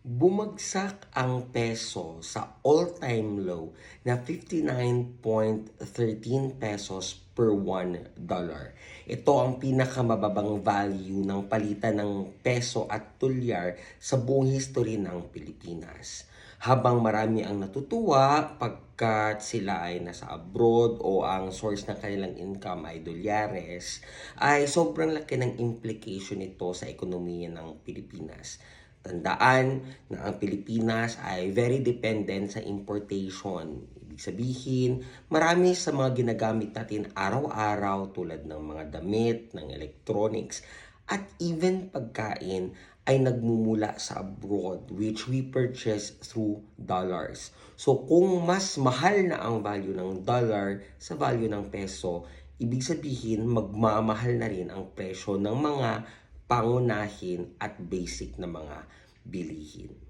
Bumagsak ang peso sa all-time low na 59.13 pesos per $1. Ito ang pinakamababang value ng palitan ng peso at dolyar sa buong history ng Pilipinas. Habang marami ang natutuwa pagkat sila ay nasa abroad o ang source ng kanilang income ay dolyares, ay sobrang laki ng implication nito sa ekonomiya ng Pilipinas. Tandaan na ang Pilipinas ay very dependent sa importation. Ibig sabihin, marami sa mga ginagamit natin araw-araw tulad ng mga damit, ng electronics, at even pagkain ay nagmumula sa abroad which we purchase through dollars. So kung mas mahal na ang value ng dollar sa value ng peso, ibig sabihin magmamahal na rin ang presyo ng mga pangunahin at basic na mga bilihin.